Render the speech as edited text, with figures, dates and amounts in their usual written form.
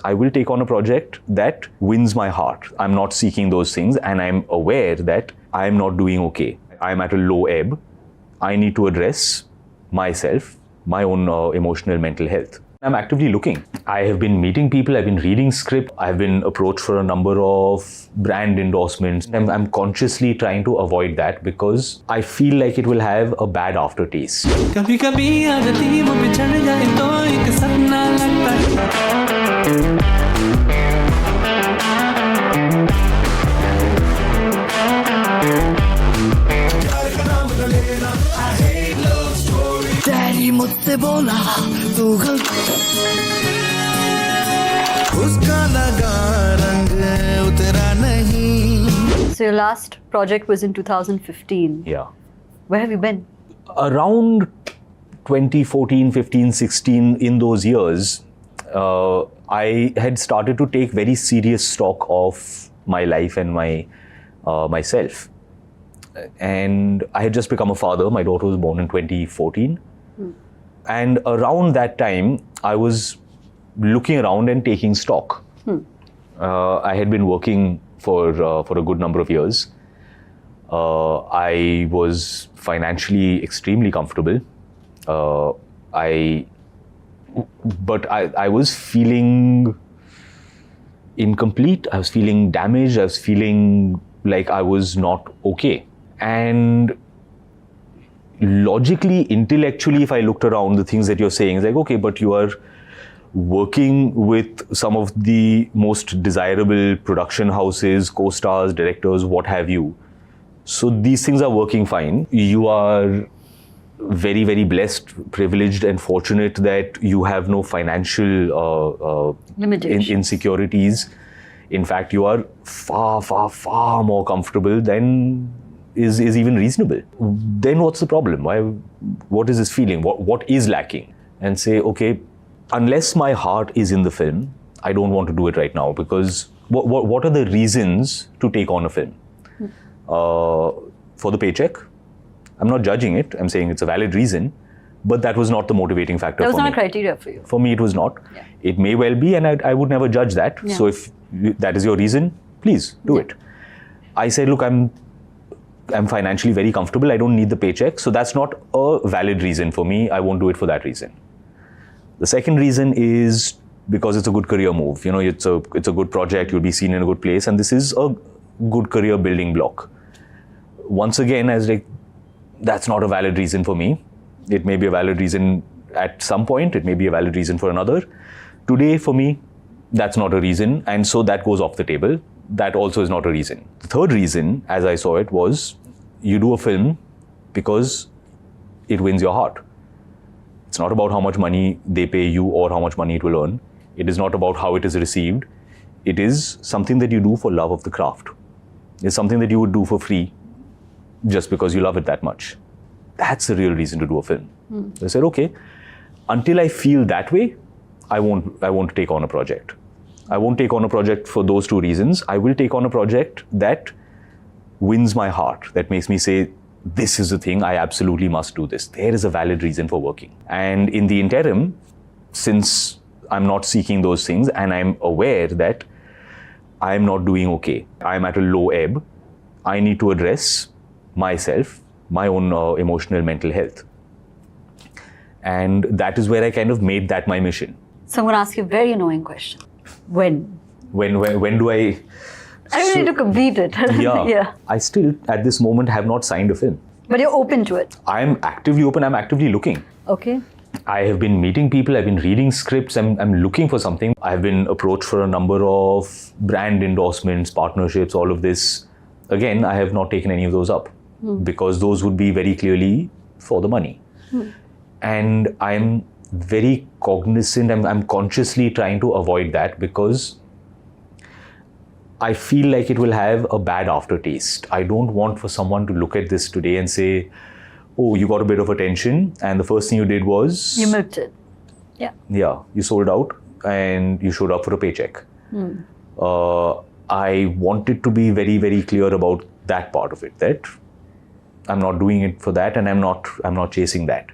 I will take on a project that wins my heart. I'm not seeking those things, and I'm aware that I'm not doing okay. I'm at a low ebb. I need to address myself, my own emotional mental health. I'm actively looking. I have been meeting people, I've been reading script, I've been approached for a number of brand endorsements. I'm consciously trying to avoid that because I feel like it will have a bad aftertaste. मुझसे बोला तू उसका लगा रंग उतरा नहीं. So your last project was in 2015. Yeah. Where have you been? Around 2014, 15, 16, in those years, I had started to take very serious stock of my life and myself. And I had just become a father. My daughter was born in 2014. And around that time, I was looking around and taking stock. I had been working for a good number of years. I was financially extremely comfortable. But I was feeling incomplete. I was feeling damaged. I was feeling like I was not okay. And logically, intellectually, if I looked around, the things that you're saying is like, okay, but you are working with some of the most desirable production houses, co-stars, directors, what have you. So these things are working fine. You are very, very blessed, privileged and fortunate that you have no financial insecurities. In fact, you are far, far, far more comfortable than is even reasonable. Then what's the problem? What is this feeling? What is lacking? And say, okay, unless my heart is in the film, I don't want to do it right now, because what are the reasons to take on a film? For the paycheck? I'm not judging it. I'm saying it's a valid reason, but that was not the motivating factor for me. That was not a criteria for you. For me, it was not. Yeah. It may well be, and I would never judge that. Yeah. So if that is your reason, please do it. I said, look, I'm financially very comfortable. I don't need the paycheck. So that's not a valid reason for me. I won't do it for that reason. The second reason is because it's a good career move. You know, it's a good project. You'll be seen in a good place. And this is a good career building block. Once again, I was like, that's not a valid reason for me. It may be a valid reason at some point. It may be a valid reason for another. Today, for me, that's not a reason. And so that goes off the table. That also is not a reason. The third reason, as I saw it, was you do a film because it wins your heart. It's not about how much money they pay you or how much money it will earn. It is not about how it is received. It is something that you do for love of the craft. It's something that you would do for free just because you love it that much. That's the real reason to do a film. So I said, okay, until I feel that way, I won't take on a project. I won't take on a project for those two reasons. I will take on a project that wins my heart, that makes me say, this is the thing, I absolutely must do this. There is a valid reason for working. And in the interim, since I'm not seeking those things and I'm aware that I'm not doing okay, I'm at a low ebb, I need to address myself, my own emotional mental health. And that is where I kind of made that my mission. So I'm going to ask you a very annoying question. When? When do I... I don't need to complete it. Yeah. I still, at this moment, have not signed a film. But you're open to it. I'm actively open. I'm actively looking. Okay. I have been meeting people. I've been reading scripts. I'm looking for something. I've been approached for a number of brand endorsements, partnerships, all of this. Again, I have not taken any of those up because those would be very clearly for the money. And I'm very cognizant. I'm consciously trying to avoid that because I feel like it will have a bad aftertaste. I don't want for someone to look at this today and say, oh, you got a bit of attention and the first thing you did was... You milked it. Yeah. Yeah, you sold out and you showed up for a paycheck. I wanted to be very, very clear about that part of it, that I'm not doing it for that and I'm not chasing that.